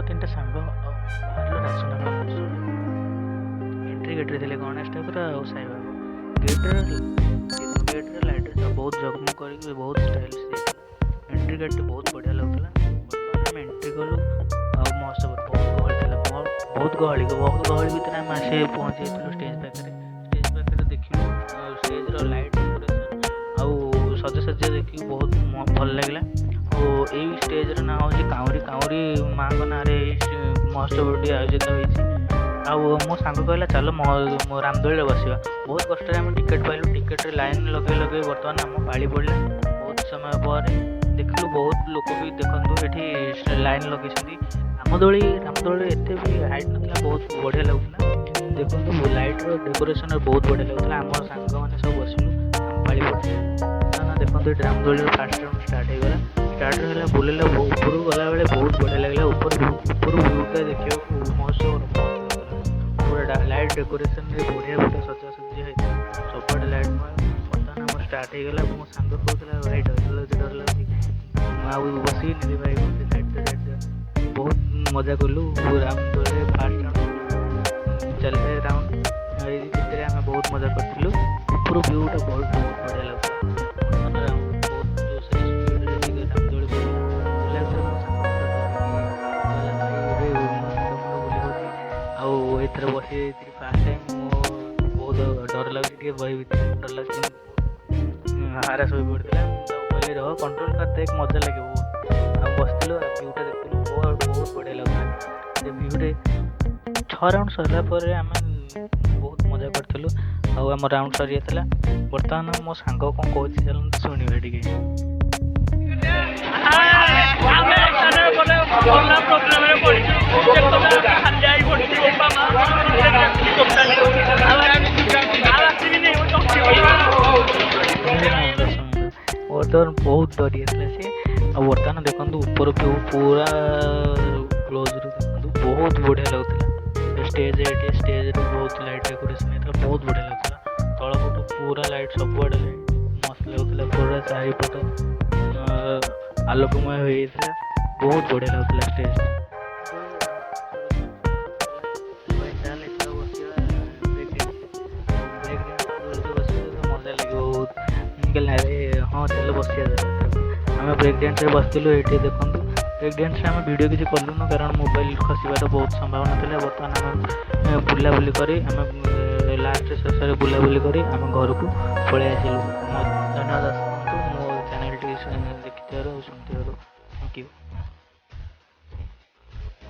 ତିନିଟା ସାଙ୍ଗ ବାହାରିଲୁ ରାଜନଗର ଏଣ୍ଟ୍ରି ଗେଟ୍ରେ ଥିଲେ ଗଣେଶ ଠାକୁର ଆଉ ସାଇବାବା। ଗେଟ୍ରେ ଲାଇଟ୍ରେ ବହୁତ ଜଗମଗ କରିକି ବହୁତ ଷ୍ଟାଇଲିଶ ଦେଇଥିଲା। ଏଣ୍ଟ୍ରି ଗେଟ୍ଟି ବହୁତ ବଢ଼ିଆ ଲାଗୁଥିଲା। ବର୍ତ୍ତମାନ ଆମେ ଏଣ୍ଟ୍ରି କଲୁ ଆଉ ମହୋତ୍ସବରେ ବହୁତ ଗହଳି ଥିଲା। ବହୁତ ଗହଳି ଭିତରେ ଆମେ ଆସି ପହଞ୍ଚି ଯାଇଥିଲୁ ଷ୍ଟେଜ୍ ପାଖରେ। ଷ୍ଟେଜ୍ ପାଖରେ ଦେଖିଲୁ ଷ୍ଟେଜ୍ର ଲାଇଟ୍ ଡେକୋରେସନ୍ ଆଉ ସଜସଜ୍ଜା ଦେଖିକି ବହୁତ ଭଲ ଲାଗିଲା। ଆଉ ଏଇ ଷ୍ଟେଜ୍ର ନାଁ ହେଉଛି କାଉଁରୀ ମାଆଙ୍କ ନାଁରେ ଏଇ ମହୋତ୍ସବଟି ଆୟୋଜିତ ହୋଇଛି। ଆଉ ମୋ ସାଙ୍ଗ କହିଲା ଚାଲ ମୋ ରାମଦୋଳିରେ ବସିବା। ବହୁତ କଷ୍ଟରେ ଆମେ ଟିକେଟ୍ ପାଇଲୁ। ଟିକେଟ୍ରେ ଲାଇନ୍ ଲଗେଇ ବର୍ତ୍ତମାନ ଆମ ପାଳି ପଡ଼ିଲା। ବହୁତ ସମୟ ପରେ ଦେଖିଲୁ ବହୁତ ଲୋକ ବି ଦେଖନ୍ତୁ ଏଠି ଲାଇନ୍ ଲଗେଇଛନ୍ତି। ରାମଦୋଳି ଏତେ ବି ହାଇଟ୍ ନଥିଲା, ବହୁତ ବଢ଼ିଆ ଲାଗୁଥିଲା। ଦେଖନ୍ତୁ ଲାଇଟ୍ର ଡେକୋରେସନ୍ ବହୁତ ବଢ଼ିଆ ଲାଗୁଥିଲା। ଆମ ସାଙ୍ଗମାନେ ସବୁ ବସିଲୁ, ଆମ ପାଳି ପଡ଼ିଥିଲା। ଦେଖନ୍ତୁ ଏଠି ରାମଦୋଳିର ଫାର୍ଷ୍ଟ ରାଉଣ୍ଡ ଷ୍ଟାର୍ଟ ହେଇଗଲା। ବୁଲିଲା ଉପରକୁ ଗଲାବେଳେ ବହୁତ ବଢ଼ିଆ ଲାଗିଲା। ଉପରୁ ଭିୟୁଟା ଦେଖିବାକୁ ମହୋତ୍ସବର ମସ୍ତ ଲାଗୁଥିଲା। ପୁରା ଲାଇଟ୍ ଡେକୋରେସନ୍ରେ ବଢ଼ିଆ ସଜାସଜି ହେଇଥିଲା। ସବୁଆଡ଼େ ଲାଇଟ୍ ବର୍ତ୍ତମାନ ଆମର ଷ୍ଟାର୍ଟ ହେଇଗଲା। ମୋ ସାଙ୍ଗ କହୁଥିଲା ଭାଇ ଡର ଲାଗୁଛି ଆଉ ବସିକିନି ଭାଇ ସାଇଡ଼୍ ବହୁତ ମଜା କଲୁ। ରାମଦୋଳିରେ ଫାର୍ଷ୍ଟ ରାଉଣ୍ଡ ଚାଲିଥାଏ ରାଉଣ୍ଡ, ଏଇ ଭିତରେ ଆମେ ବହୁତ ମଜା କରିଥିଲୁ। ଉପରୁ ଭିୟୁଟା ବହୁତ ବଢ଼ିଆ ଲାଗୁଥିଲା। ଆଉ ଏଥିରେ ବସି ଯାଇଥିଲି ଫାର୍ଷ୍ଟ ଟାଇମ୍। ବହୁତ ଡର ଲାଗୁଛି, ଟିକେ ବହି ଭିତରେ ଡର ଲାଗୁଛି। ହାରାସ ହୋଇ ପଡ଼ିଥିଲା। ମୁଁ ତାକୁ କହିଲି ରହ କଣ୍ଟ୍ରୋଲ୍ କରି ଦେଖ, ମଜା ଲାଗିବ ବହୁତ। ଆଉ ବସିଥିଲୁ ଭିୟୁଟା ଦେଖିଥିଲୁ ବହୁତ ବଢ଼ିଆ ଲାଗୁଥିଲା। ସେ ଭିୟୁରେ 6 ରାଉଣ୍ଡ ସରିଲା ପରେ ଆମେ ବହୁତ ମଜା କରିଥିଲୁ। ଆଉ ଆମ ରାଉଣ୍ଡ ସରିଯାଇଥିଲା। ବର୍ତ୍ତମାନ ମୋ ସାଙ୍ଗ କ'ଣ କହୁଛି ଚାଲନ୍ତୁ ଶୁଣିବେ ଟିକେ। ବର୍ତ୍ତମାନ ବହୁତ ଡରି ଯାଇଥିଲା ସେ। ଆଉ ବର୍ତ୍ତମାନ ଦେଖନ୍ତୁ ଉପର ଭିୟୁ ପୁରା କ୍ଲୋଜ୍ରୁ ଦେଖନ୍ତୁ, ବହୁତ ବଢ଼ିଆ ଲାଗୁଥିଲା। ଷ୍ଟେଜ୍ରେ ବହୁତ ଲାଇଟ୍ ଡେକୋରେସନ୍ ହେଇଥିଲା, ବହୁତ ବଢ଼ିଆ ଲାଗୁଥିଲା। ତଳପଟୁ ପୁରା ଲାଇଟ୍, ସବୁଆଡ଼େ ଲାଇଟ୍ ମସ୍ତ ଲାଗୁଥିଲା। ପୁରା ଚାରିପଟ ଆଲୋକମୟ ହୋଇଯାଇଥିଲା, ବହୁତ ବଢ଼ିଆ ଲାଗୁଥିଲା ଷ୍ଟେଜ୍। ମଜା ଲାଗିବ ବହୁତ। ମୁଁ କହିଲି ଆରେ ହଁ ଚାଲ ବସିବା। ଆମେ ବ୍ରେକ୍ ଡ୍ୟାନ୍ସରେ ବସିଥିଲୁ। ଏଇଠି ଦେଖନ୍ତୁ ବ୍ରେକ୍ ଡ୍ୟାନ୍ସରେ ଆମେ ଭିଡ଼ିଓ କିଛି କଲୁନୁ କାରଣ ମୋବାଇଲ୍ ଖସିବାର ବହୁତ ସମ୍ଭାବନା ଥିଲା। ବର୍ତ୍ତମାନ ଆମେ ବୁଲାବୁଲି କରି ଶେଷରେ ବୁଲାବୁଲି କରି ଆମେ ଘରକୁ ପଳେଇ ଆସିଲୁ। ଧନ୍ୟବାଦ।